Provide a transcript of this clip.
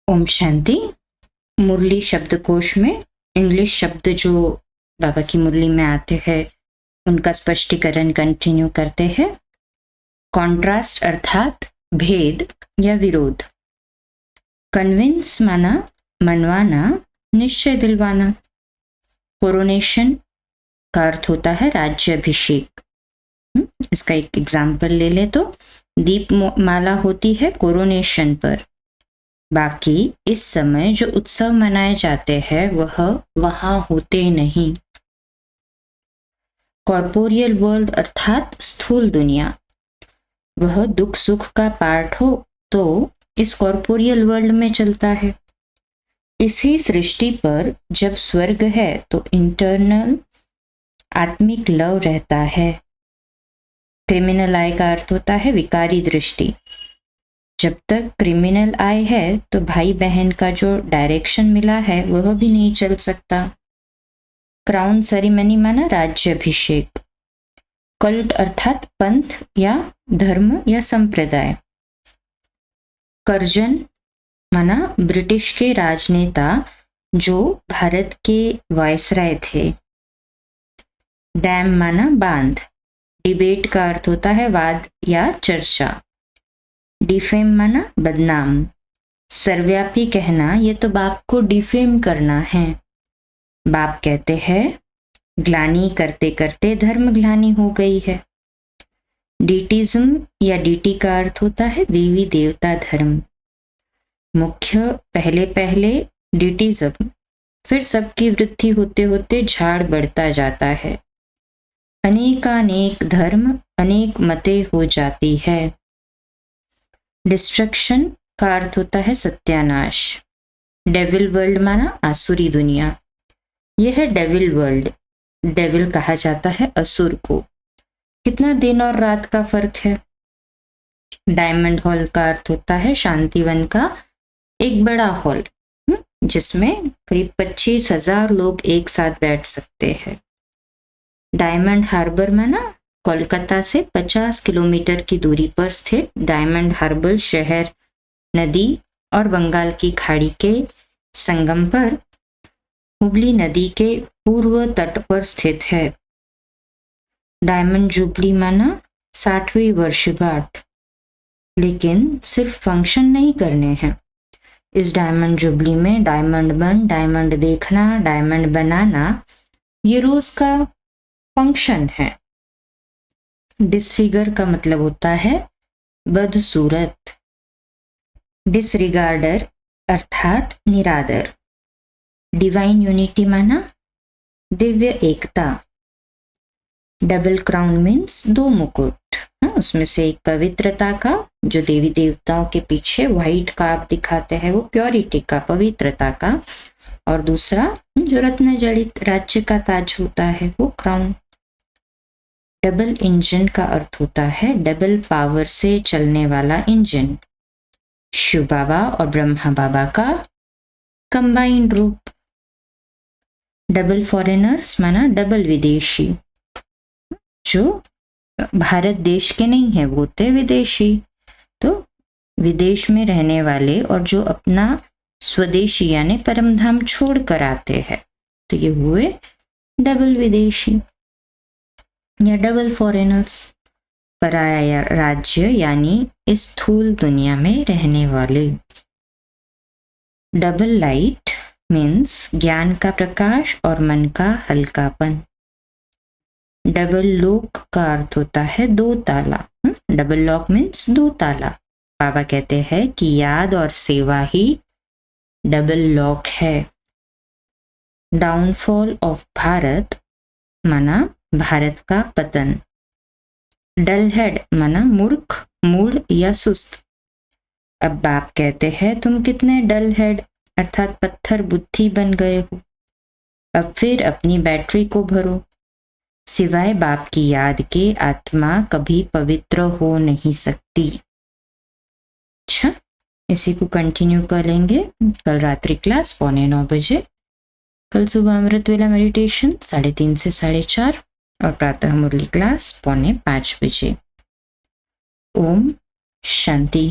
ओम शांति। मुरली शब्दकोश में इंग्लिश शब्द जो बाबा की मुरली में आते हैं उनका स्पष्टीकरण कंटिन्यू करते हैं। कॉन्ट्रास्ट अर्थात भेद या विरोध। कन्विंस माना मनवाना, निश्चय दिलवाना। कोरोनेशन का अर्थ होता है राज्याभिषेक। इसका एक एग्जाम्पल ले ले तो दीप माला होती है कोरोनेशन पर, बाकी इस समय जो उत्सव मनाए जाते हैं वह वहां होते नहीं। कॉर्पोरियल वर्ल्ड अर्थात स्थूल दुनिया, वह दुख सुख का पार्ट हो तो इस कॉर्पोरियल वर्ल्ड में चलता है। इसी सृष्टि पर जब स्वर्ग है तो इंटरनल आत्मिक लव रहता है। क्रिमिनल आई का अर्थ होता है विकारी दृष्टि। जब तक क्रिमिनल आई है तो भाई बहन का जो डायरेक्शन मिला है वह भी नहीं चल सकता। क्राउन सेरेमनी माना राज्याभिषेक। कल्ट अर्थात पंथ या धर्म या संप्रदाय। कर्जन माना ब्रिटिश के राजनेता जो भारत के वायसराय थे। डैम माना बांध। डिबेट का अर्थ होता है वाद या चर्चा। डिफेम माना बदनाम। सर्वव्यापी कहना ये तो बाप को डिफेम करना है। बाप कहते हैं ग्लानी करते करते धर्म ग्लानी हो गई है। डीटिज्म या डीटी का अर्थ होता है देवी देवता धर्म। मुख्य पहले पहले डीटिज्म, फिर सबकी वृद्धि होते होते झाड़ बढ़ता जाता है। अनेकानेक धर्म अनेक मतें हो जाती है। डिस्ट्रक्शन का अर्थ होता है सत्यानाश। डेविल वर्ल्ड माना आसुरी दुनिया। यह है डेविल वर्ल्ड। डेविल कहा जाता है असुर को। कितना दिन और रात का फर्क है। डायमंड हॉल का अर्थ होता है शांतिवन का एक बड़ा हॉल, जिसमें करीब 25,000 लोग एक साथ बैठ सकते हैं। डायमंड हार्बर माना कोलकाता से 50 किलोमीटर की दूरी पर स्थित डायमंड हार्बर शहर नदी और बंगाल की खाड़ी के संगम पर हुगली नदी के पूर्व तट पर स्थित है। डायमंड जुबली माना 60वीं वर्षगांठ, लेकिन सिर्फ फंक्शन नहीं करने हैं। इस डायमंड जुबली में डायमंड बन, डायमंड देखना, डायमंड बनाना ये रोज का फंक्शन है। डिसफिगर का मतलब होता है बदसूरत। डिसरिगार्डर अर्थात निरादर। डिवाइन यूनिटी माना दिव्य एकता। डबल क्राउन मीन्स 2 मुकुट। उसमें से एक पवित्रता का जो देवी देवताओं के पीछे व्हाइट का आप दिखाते हैं वो प्योरिटी का, पवित्रता का, और दूसरा जो रत्न जड़ित राज्य का ताज होता है वो क्राउन। डबल इंजन का अर्थ होता है डबल पावर से चलने वाला इंजन। शिव बाबा और ब्रह्मा बाबा का कंबाइंड रूप। डबल फॉरेनर्स माना डबल विदेशी। जो भारत देश के नहीं है वो थे विदेशी। तो विदेश में रहने वाले और जो अपना स्वदेशी यानी परमधाम छोड़ कर आते हैं तो ये हुए डबल विदेशी या डबल फॉरेनर्स। पराया राज्य यानी इस स्थूल दुनिया में रहने वाले। डबल लाइट मीन्स ज्ञान का प्रकाश और मन का हल्कापन। डबल लॉक का अर्थ होता है 2 ताला। डबल लॉक मीन्स 2 ताला। बाबा कहते हैं कि याद और सेवा ही डबल लॉक है। डाउनफॉल ऑफ भारत माना भारत का पतन। डल हेड माना मूर्ख, मूड या सुस्त। अब बाप कहते हैं तुम कितने डल हेड अर्थात पत्थर बुद्धि बन गए हो। अब फिर अपनी बैटरी को भरो। सिवाय बाप की याद के आत्मा कभी पवित्र हो नहीं सकती। अच्छा, इसी को कंटिन्यू करेंगे कल रात्रि क्लास 9:15 बजे। कल सुबह अमृत वेला मेडिटेशन 3:30 से 4:30 और प्रातः मुरली क्लास 4:45 बजे। ओम शांति।